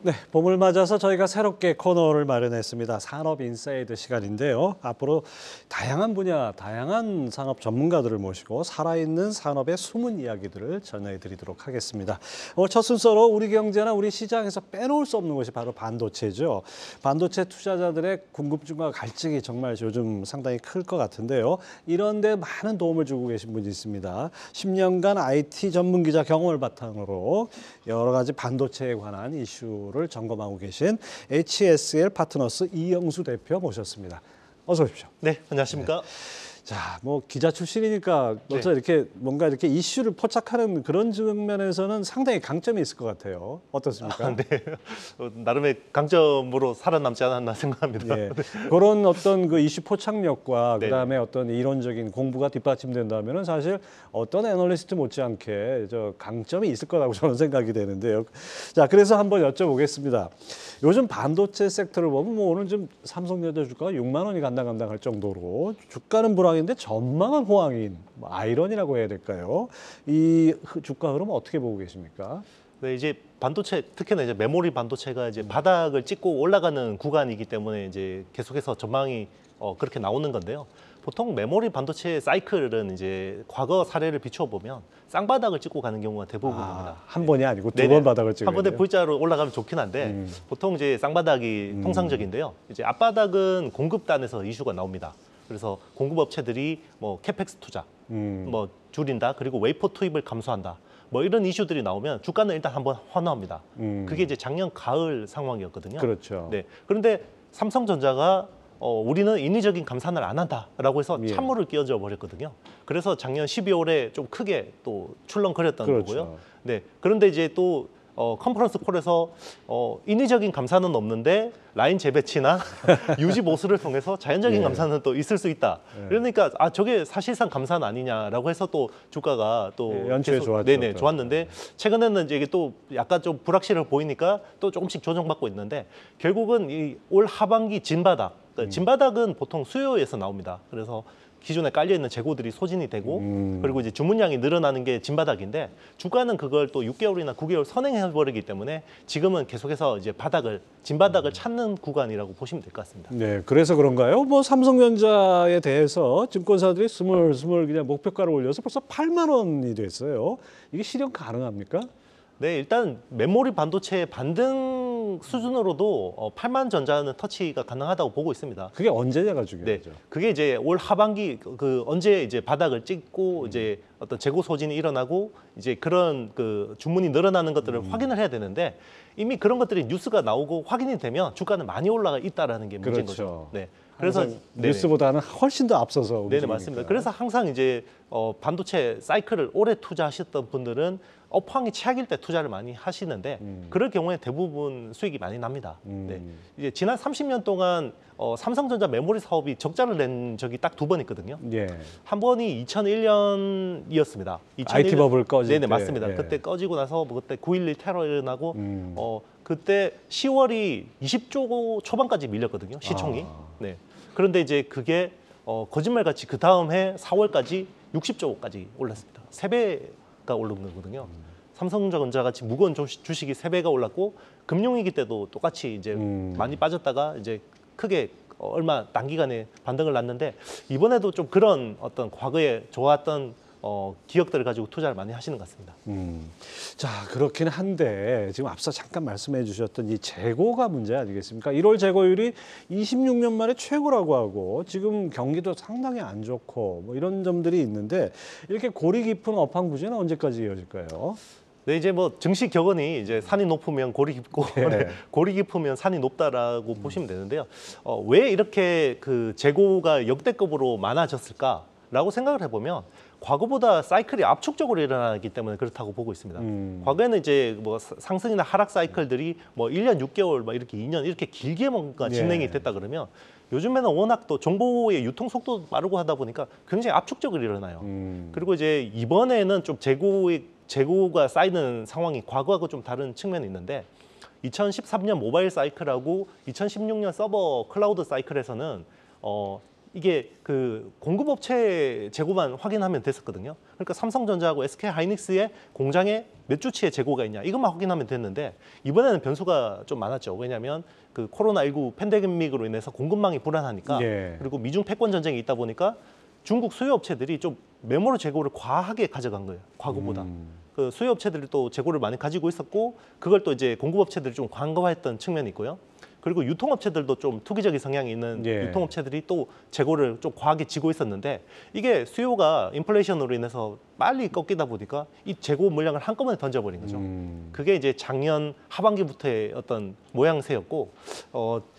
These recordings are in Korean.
네, 봄을 맞아서 저희가 새롭게 코너를 마련했습니다. 산업 인사이드 시간인데요. 앞으로 다양한 분야, 다양한 산업 전문가들을 모시고 살아있는 산업의 숨은 이야기들을 전해드리도록 하겠습니다. 오늘 첫 순서로 우리 경제나 우리 시장에서 빼놓을 수 없는 것이 바로 반도체죠. 반도체 투자자들의 궁금증과 갈증이 정말 요즘 상당히 클 것 같은데요. 이런 데 많은 도움을 주고 계신 분이 있습니다. 10년간 IT 전문 기자 경험을 바탕으로 여러 가지 반도체에 관한 이슈 를 점검하고 계신 HSL 파트너스 이영수 대표 모셨습니다. 어서 오십시오. 네, 안녕하십니까? 네. 자, 뭐 기자 출신이니까 벌써 이렇게 뭔가 이렇게 이슈를 포착하는 그런 측면에서는 상당히 강점이 있을 것 같아요. 어떻습니까? 네, 나름의 강점으로 살아남지 않았나 생각합니다. 예, 그런 어떤 그 이슈 포착력과 네. 그다음에 어떤 이론적인 공부가 뒷받침된다면은 사실 어떤 애널리스트 못지않게 저 강점이 있을 거라고 저는 생각이 되는데요. 자, 그래서 한번 여쭤보겠습니다. 요즘 반도체 섹터를 보면 뭐 오늘 좀 삼성전자 주가가 6만 원이 간당간당할 정도로 주가는 불황인데 전망은 호황인 아이러니라고 해야 될까요? 이 주가 흐름 어떻게 보고 계십니까? 네, 이제 반도체 특히나 이제 메모리 반도체가 이제 바닥을 찍고 올라가는 구간이기 때문에 이제 계속해서 전망이 그렇게 나오는 건데요. 보통 메모리 반도체 사이클은 이제 과거 사례를 비추어 보면 쌍바닥을 찍고 가는 경우가 대부분입니다. 한 번이 아니고 두 네네. 번 바닥을 찍어요. 한 번에 V자로 올라가면 좋긴 한데 보통 이제 쌍바닥이 통상적인데요. 이제 앞바닥은 공급단에서 이슈가 나옵니다. 그래서 공급업체들이 뭐 캐펙스 투자, 뭐 줄인다, 그리고 웨이퍼 투입을 감소한다. 뭐 이런 이슈들이 나오면 주가는 일단 한번 환호합니다. 그게 이제 작년 가을 상황이었거든요. 그렇죠. 네. 그런데 삼성전자가 우리는 인위적인 감산을 안 한다라고 해서 찬물을 끼얹어 버렸거든요. 그래서 작년 12월에 좀 크게 또 출렁거렸던 그렇죠. 거고요. 네. 그런데 이제 또 컨퍼런스 콜에서 인위적인 감산은 없는데 라인 재배치나 유지 보수를 통해서 자연적인 감산은 또 있을 수 있다. 그러니까 저게 사실상 감산 아니냐라고 해서 또 주가가 또 연초에 좋았죠. 네네 좋았는데 최근에는 이제 이게 또 약간 좀 불확실해 보이니까 또 조금씩 조정받고 있는데 결국은 이 올 하반기 진바닥, 그러니까 진바닥은 보통 수요에서 나옵니다. 그래서 기존에 깔려 있는 재고들이 소진이 되고 그리고 이제 주문량이 늘어나는 게 진바닥인데 주가는 그걸 또 6개월이나 9개월 선행해 버리기 때문에 지금은 계속해서 이제 진바닥을 찾는 구간이라고 보시면 될 것 같습니다. 네, 그래서 그런가요? 뭐 삼성전자에 대해서 증권사들이 스물스물 그냥 목표가를 올려서 벌써 8만 원이 됐어요. 이게 실현 가능합니까? 네, 일단 메모리 반도체 반등 수준으로도 8만 전자는 터치가 가능하다고 보고 있습니다. 그게 언제냐가 네, 중요하죠. 그게 이제 올 하반기 언제 이제 바닥을 찍고 이제 어떤 재고 소진이 일어나고 이제 그런 그 주문이 늘어나는 것들을 확인을 해야 되는데 이미 그런 것들이 뉴스가 나오고 확인이 되면 주가는 많이 올라가 있다라는 게 문제인 그렇죠. 거죠. 네. 그래서 뉴스보다는 훨씬 더 앞서서 네네 맞습니다. 그래서 항상 이제 반도체 사이클을 오래 투자하셨던 분들은 업황이 최악일 때 투자를 많이 하시는데 그럴 경우에 대부분 수익이 많이 납니다. 네. 이제 지난 30년 동안 삼성전자 메모리 사업이 적자를 낸 적이 딱 두 번 있거든요. 예. 한 번이 2001년이었습니다. IT 버블 꺼질 네네 때. 맞습니다. 예. 그때 꺼지고 나서 뭐 그때 9.11 테러 일어나고 그때 10월이 20조 초반까지 밀렸거든요. 시총이. 네. 그런데 이제 그게 거짓말같이 그 다음 해 4월까지 60조까지 올랐습니다. 3배가 오른 거거든요. 삼성전자 같이 무거운 주식이 3배가 올랐고 금융위기 때도 똑같이 이제 많이 빠졌다가 이제 크게 얼마 단기간에 반등을 났는데 이번에도 좀 그런 어떤 과거에 좋았던 기억들을 가지고 투자를 많이 하시는 것 같습니다. 자, 그렇긴 한데 지금 앞서 잠깐 말씀해 주셨던 이 재고가 문제 아니겠습니까? 1월 재고율이 26년 만에 최고라고 하고 지금 경기도 상당히 안 좋고 뭐 이런 점들이 있는데 이렇게 고리 깊은 업황 부진은 언제까지 이어질까요? 네, 이제 뭐 증시 격언이 이제 산이 높으면 고리 깊고 네. 고리 깊으면 산이 높다라고 보시면 되는데요. 왜 이렇게 그 재고가 역대급으로 많아졌을까라고 생각을 해보면 과거보다 사이클이 압축적으로 일어나기 때문에 그렇다고 보고 있습니다. 과거에는 이제 뭐 상승이나 하락 사이클들이 뭐 1년 6개월 막 이렇게 2년 이렇게 길게 뭔가 진행이 됐다 그러면 요즘에는 워낙 또 정보의 유통 속도도 빠르고 하다 보니까 굉장히 압축적으로 일어나요. 그리고 이제 이번에는 좀 재고가 쌓이는 상황이 과거하고 좀 다른 측면이 있는데 2013년 모바일 사이클하고 2016년 서버 클라우드 사이클에서는 이게 그 공급업체 재고만 확인하면 됐었거든요. 그러니까 삼성전자하고 SK하이닉스의 공장에 몇 주치의 재고가 있냐 이것만 확인하면 됐는데 이번에는 변수가 좀 많았죠. 왜냐하면 그 코로나19 팬데믹으로 인해서 공급망이 불안하니까 예. 그리고 미중 패권 전쟁이 있다 보니까 중국 수요업체들이 좀 메모리 재고를 과하게 가져간 거예요. 과거보다. 그 수요업체들이 또 재고를 많이 가지고 있었고 그걸 또 이제 공급업체들이 좀 관거했던 측면이 있고요. 그리고 유통업체들도 좀 투기적인 성향이 있는 예. 유통업체들이 또 재고를 좀 과하게 지고 있었는데 이게 수요가 인플레이션으로 인해서 빨리 꺾이다 보니까 이 재고 물량을 한꺼번에 던져버린 거죠. 그게 이제 작년 하반기부터의 어떤 모양새였고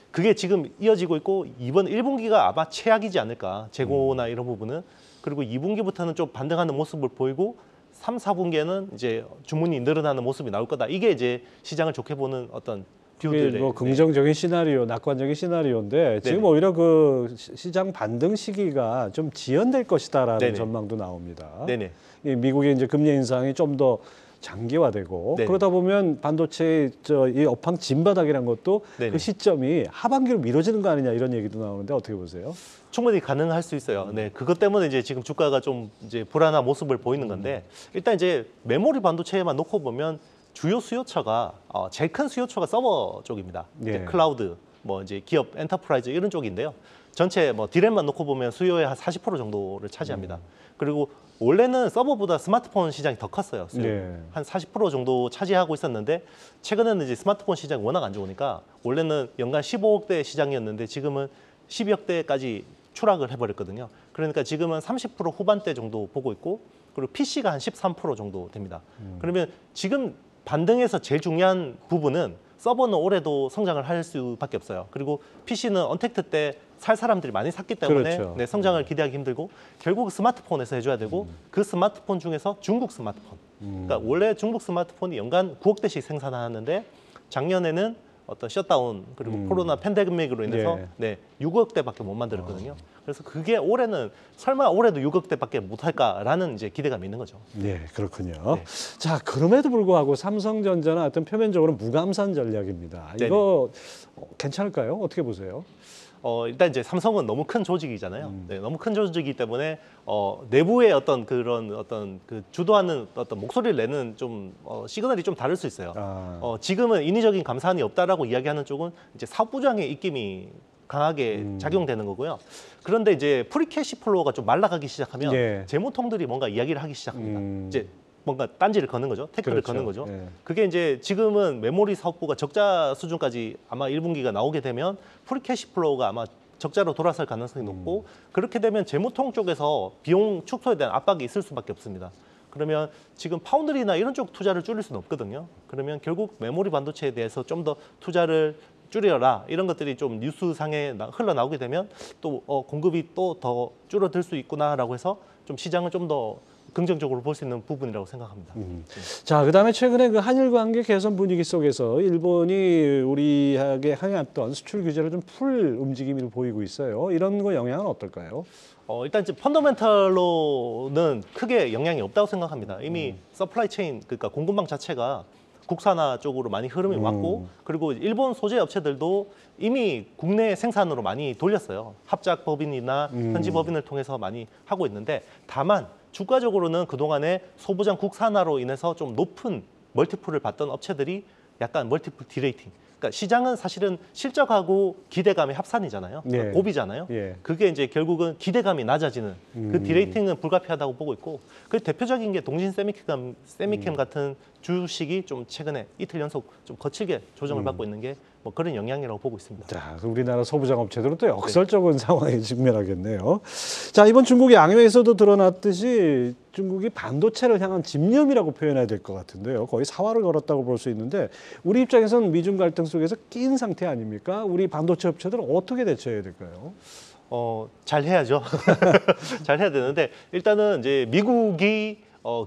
그게 지금 이어지고 있고 이번 1분기가 아마 최악이지 않을까 재고나 이런 부분은 그리고 2분기부터는 좀 반등하는 모습을 보이고 3, 4분기에는 이제 주문이 늘어나는 모습이 나올 거다. 이게 이제 시장을 좋게 보는 어떤 이게 뭐 긍정적인 시나리오, 낙관적인 시나리오인데 지금 네네. 오히려 그 시장 반등 시기가 좀 지연될 것이다라는 네네. 전망도 나옵니다. 네네. 이 미국의 이제 금리 인상이 좀 더 장기화되고 네네. 그러다 보면 반도체 이 업황 진바닥이란 것도 네네. 그 시점이 하반기로 미뤄지는 거 아니냐 이런 얘기도 나오는데 어떻게 보세요? 충분히 가능할 수 있어요. 네, 그것 때문에 이제 지금 주가가 좀 이제 불안한 모습을 보이는 건데 일단 이제 메모리 반도체만 놓고 보면 주요 수요처가 제일 큰 수요처가 서버 쪽입니다. 예. 이제 클라우드, 뭐 이제 기업 엔터프라이즈 이런 쪽인데요. 전체 뭐 디램만 놓고 보면 수요의 한 40% 정도를 차지합니다. 그리고 원래는 서버보다 스마트폰 시장이 더 컸어요. 수요. 예. 한 40% 정도 차지하고 있었는데 최근에는 이제 스마트폰 시장이 워낙 안 좋으니까 원래는 연간 15억대 시장이었는데 지금은 12억대까지 추락을 해버렸거든요. 그러니까 지금은 30% 후반대 정도 보고 있고 그리고 PC가 한 13% 정도 됩니다. 그러면 지금 반등에서 제일 중요한 부분은 서버는 올해도 성장을 할 수밖에 없어요. 그리고 PC는 언택트 때 살 사람들이 많이 샀기 때문에 그렇죠. 네, 성장을 기대하기 힘들고 결국 스마트폰에서 해줘야 되고 그 스마트폰 중에서 중국 스마트폰. 그러니까 원래 중국 스마트폰이 연간 9억 대씩 생산하는데 작년에는 어떤 셧다운 그리고 코로나 팬데믹으로 인해서 예. 네, 6억 대밖에 못 만들었거든요. 그래서 그게 올해는 설마 올해도 6억 대밖에 못 할까라는 이제 기대감이 있는 거죠. 네, 그렇군요. 네. 자, 그럼에도 불구하고 삼성전자는 어떤 표면적으로 무감산 전략입니다. 네네. 이거 괜찮을까요? 어떻게 보세요? 일단 이제 삼성은 너무 큰 조직이잖아요. 네, 너무 큰 조직이기 때문에 내부의 어떤 그런 어떤 그 주도하는 어떤 목소리를 내는 좀 시그널이 좀 다를 수 있어요. 지금은 인위적인 감산이 없다라고 이야기하는 쪽은 이제 사업부장의 입김이 강하게 작용되는 거고요. 그런데 이제 프리캐시 플로우가 좀 말라가기 시작하면 예. 재무통들이 뭔가 이야기를 하기 시작합니다. 이제 뭔가 딴지를 거는 거죠. 태클을 그렇죠. 거는 거죠. 예. 그게 이제 지금은 메모리 사업부가 적자 수준까지 아마 1분기가 나오게 되면 프리캐시 플로우가 아마 적자로 돌아설 가능성이 높고 그렇게 되면 재무통 쪽에서 비용 축소에 대한 압박이 있을 수밖에 없습니다. 그러면 지금 파운드리나 이런 쪽 투자를 줄일 수는 없거든요. 그러면 결국 메모리 반도체에 대해서 좀 더 투자를 줄여라 이런 것들이 좀 뉴스상에 흘러나오게 되면 또 공급이 또 더 줄어들 수 있구나라고 해서 좀 시장을 좀 더 긍정적으로 볼 수 있는 부분이라고 생각합니다. 자, 그다음에 최근에 그 한일 관계 개선 분위기 속에서 일본이 우리에게 행했던 수출 규제를 좀 풀 움직임을 보이고 있어요. 이런 거 영향은 어떨까요? 일단 이제 펀더멘털로는 크게 영향이 없다고 생각합니다. 이미 서플라이 체인 그러니까 공급망 자체가 국산화 쪽으로 많이 흐름이 왔고 그리고 일본 소재 업체들도 이미 국내 생산으로 많이 돌렸어요. 합작 법인이나 현지 법인을 통해서 많이 하고 있는데 다만 주가적으로는 그동안에 소부장 국산화로 인해서 좀 높은 멀티플을 받던 업체들이 약간 멀티플 디레이팅. 그러니까 시장은 사실은 실적하고 기대감의 합산이잖아요. 그러니까 예. 고비잖아요. 예. 그게 이제 결국은 기대감이 낮아지는 그 디레이팅은 불가피하다고 보고 있고 그 대표적인 게 동신 세미캠 같은 주식이 좀 최근에 이틀 연속 좀 거칠게 조정을 받고 있는 게 뭐 그런 영향이라고 보고 있습니다. 자, 우리나라 소부장 업체들은 또 역설적인 상황에 직면하겠네요. 자, 이번 중국 양회에서도 드러났듯이 중국이 반도체를 향한 집념이라고 표현해야 될 것 같은데요. 거의 사활을 걸었다고 볼 수 있는데 우리 입장에서는 미중 갈등 속에서 낀 상태 아닙니까? 우리 반도체 업체들은 어떻게 대처해야 될까요? 잘 해야죠. 잘 해야 되는데 일단은 이제 미국이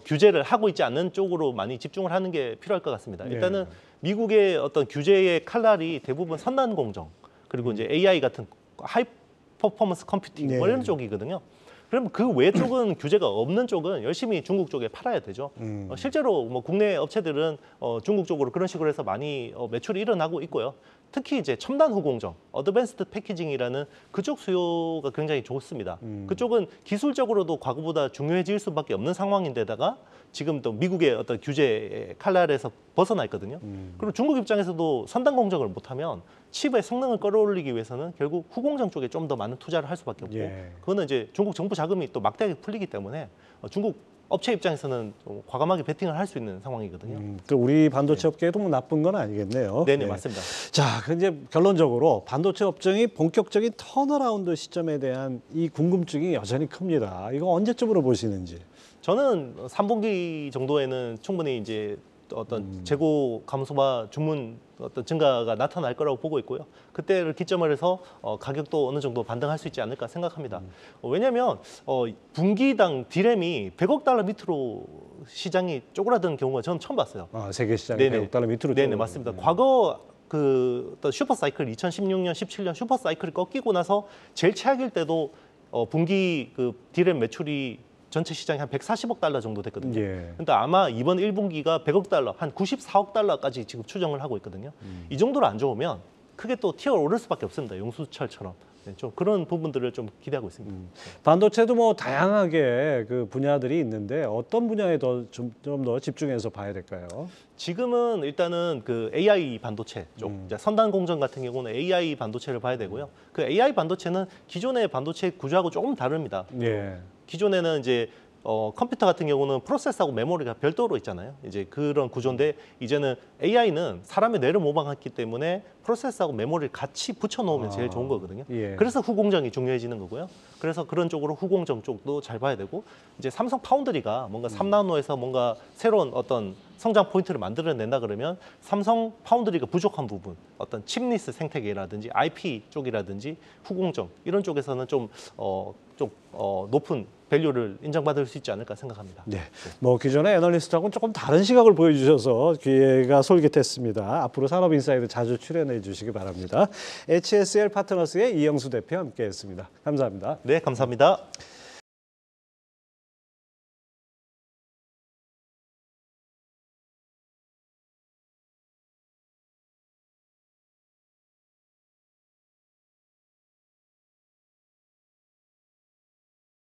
규제를 하고 있지 않는 쪽으로 많이 집중을 하는 게 필요할 것 같습니다. 일단은 미국의 어떤 규제의 칼날이 대부분 선단 공정 그리고 이제 AI 같은 하이 퍼포먼스 컴퓨팅 뭐 이런 쪽이거든요. 그럼 그 외 쪽은 규제가 없는 쪽은 열심히 중국 쪽에 팔아야 되죠. 실제로 뭐 국내 업체들은 중국 쪽으로 그런 식으로 해서 많이 매출이 일어나고 있고요. 특히 이제 첨단 후공정, 어드밴스드 패키징이라는 그쪽 수요가 굉장히 좋습니다. 그쪽은 기술적으로도 과거보다 중요해질 수밖에 없는 상황인데다가 지금 또 미국의 어떤 규제의 칼날에서 벗어나 있거든요. 그리고 중국 입장에서도 선단 공정을 못하면 칩의 성능을 끌어올리기 위해서는 결국 후공정 쪽에 좀 더 많은 투자를 할 수밖에 없고 예. 그거는 이제 중국 정부 자금이 또 막대하게 풀리기 때문에 중국 업체 입장에서는 좀 과감하게 베팅을 할 수 있는 상황이거든요. 또 우리 반도체 업계에도 뭐 나쁜 건 아니겠네요. 네네 예. 맞습니다. 자, 그 이제 결론적으로 반도체 업종이 본격적인 턴어라운드 시점에 대한 이 궁금증이 여전히 큽니다. 이거 언제쯤으로 보시는지. 저는 3분기 정도에는 충분히 이제 어떤 재고 감소와 주문 어떤 증가가 나타날 거라고 보고 있고요. 그때를 기점을 해서 가격도 어느 정도 반등할 수 있지 않을까 생각합니다. 왜냐하면 분기당 디램이 100억 달러 밑으로 시장이 쪼그라드는 경우가 저는 처음 봤어요. 세계 시장이 네네. 100억 달러 밑으로. 네네 맞습니다. 과거 그 어떤 슈퍼 사이클 2016년, 17년 슈퍼 사이클이 꺾이고 나서 제일 최악일 때도 분기 그 디램 매출이 전체 시장이 한 140억 달러 정도 됐거든요. 예. 근데 아마 이번 1분기가 100억 달러, 한 94억 달러까지 지금 추정을 하고 있거든요. 이 정도로 안 좋으면 크게 또 튀어 오를 수밖에 없습니다. 용수철처럼. 네, 좀 그런 부분들을 좀 기대하고 있습니다. 반도체도 뭐 다양하게 그 분야들이 있는데 어떤 분야에 더 좀 더 집중해서 봐야 될까요? 지금은 일단은 그 AI 반도체 쪽, 이제 선단 공정 같은 경우는 AI 반도체를 봐야 되고요. 그 AI 반도체는 기존의 반도체 구조하고 조금 다릅니다. 예. 기존에는 이제 컴퓨터 같은 경우는 프로세서하고 메모리가 별도로 있잖아요. 이제 그런 구조인데 이제는 AI는 사람의 뇌를 모방했기 때문에 프로세서하고 메모리를 같이 붙여놓으면 제일 좋은 거거든요. 예. 그래서 후공정이 중요해지는 거고요. 그래서 그런 쪽으로 후공정 쪽도 잘 봐야 되고 이제 삼성 파운드리가 뭔가 3나노에서 뭔가 새로운 어떤 성장 포인트를 만들어낸다 그러면 삼성 파운드리가 부족한 부분, 어떤 칩리스 생태계라든지 IP 쪽이라든지 후공정 이런 쪽에서는 좀 높은 밸류를 인정받을 수 있지 않을까 생각합니다. 네. 뭐 기존의 애널리스트하고는 조금 다른 시각을 보여주셔서 귀가 솔깃했습니다. 앞으로 산업인사이드 자주 출연해 주시기 바랍니다. HSL 파트너스의 이영수 대표 함께했습니다. 감사합니다. 네, 감사합니다.